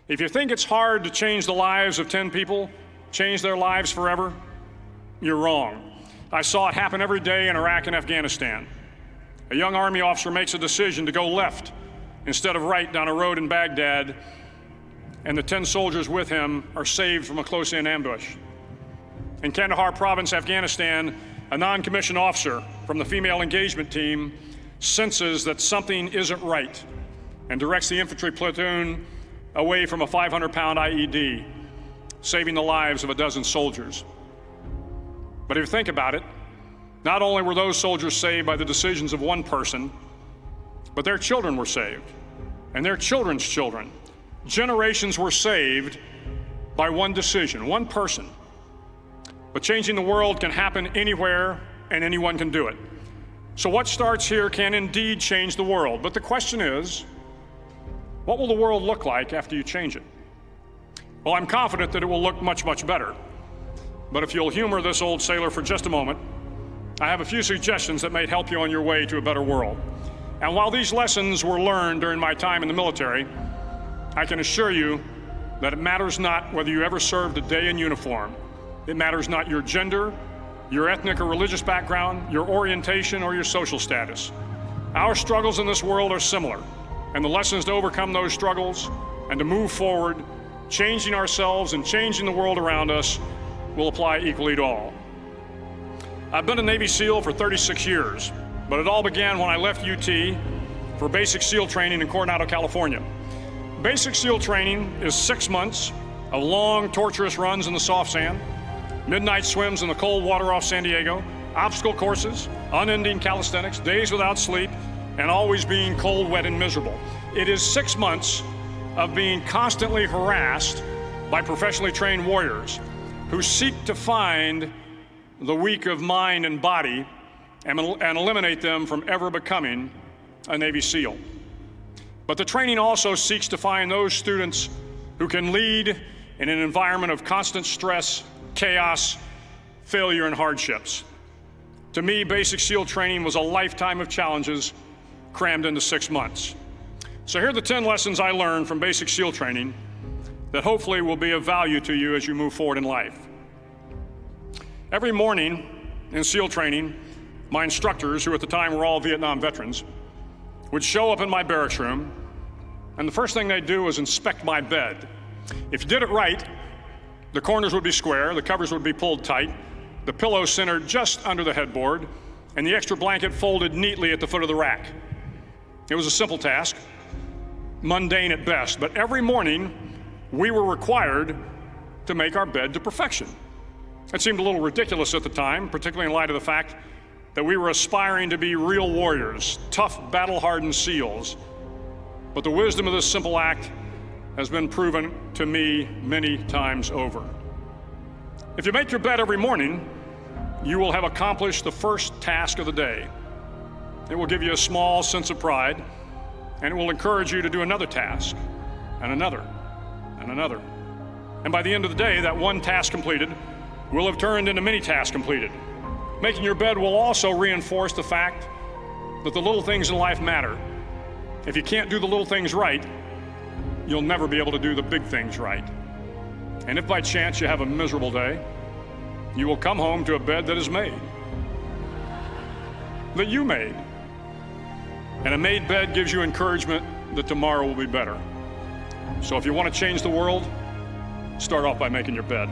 If you think it's hard to change the lives of 10 people, change their lives forever, you're wrong. I saw it happen every day in Iraq and Afghanistan. A young Army officer makes a decision to go left instead of right down a road in Baghdad, and the 10 soldiers with him are saved from a close-in ambush. In Kandahar province, Afghanistan, a non-commissioned officer from the female engagement team senses that something isn't right and directs the infantry platoon away from a 500-pound IED, saving the lives of a dozen soldiers. But if you think about it, not only were those soldiers saved by the decisions of one person, but their children were saved, and their children's children. Generations were saved by one decision, one person. But changing the world can happen anywhere, and anyone can do it. So what starts here can indeed change the world. But the question is, what will the world look like after you change it? Well, I'm confident that it will look much, much better. But if you'll humor this old sailor for just a moment, I have a few suggestions that may help you on your way to a better world. And while these lessons were learned during my time in the military, I can assure you that it matters not whether you ever served a day in uniform. It matters not your gender, your ethnic or religious background, your orientation, or your social status. Our struggles in this world are similar, and the lessons to overcome those struggles and to move forward, changing ourselves and changing the world around us, will apply equally to all. I've been a Navy SEAL for 36 years, but it all began when I left UT for basic SEAL training in Coronado, California. Basic SEAL training is 6 months of long, torturous runs in the soft sand, midnight swims in the cold water off San Diego, obstacle courses, unending calisthenics, days without sleep, and always being cold, wet, and miserable. It is 6 months of being constantly harassed by professionally trained warriors who seek to find the weak of mind and body and eliminate them from ever becoming a Navy SEAL. But the training also seeks to find those students who can lead in an environment of constant stress, chaos, failure, and hardships. To me, basic SEAL training was a lifetime of challenges crammed into 6 months. So here are the 10 lessons I learned from basic SEAL training that hopefully will be of value to you as you move forward in life. Every morning in SEAL training, my instructors, who at the time were all Vietnam veterans, would show up in my barracks room, and the first thing they'd do was inspect my bed. If you did it right, the corners would be square, the covers would be pulled tight, the pillow centered just under the headboard, and the extra blanket folded neatly at the foot of the rack. It was a simple task, mundane at best, but every morning we were required to make our bed to perfection. It seemed a little ridiculous at the time, particularly in light of the fact that we were aspiring to be real warriors, tough, battle-hardened SEALs. But the wisdom of this simple act has been proven to me many times over. If you make your bed every morning, you will have accomplished the first task of the day. It will give you a small sense of pride, and it will encourage you to do another task, and another, and another. And by the end of the day, that one task completed will have turned into many tasks completed. Making your bed will also reinforce the fact that the little things in life matter. If you can't do the little things right, you'll never be able to do the big things right. And if by chance you have a miserable day, you will come home to a bed that is made, that you made. And a made bed gives you encouragement that tomorrow will be better. So if you want to change the world, start off by making your bed.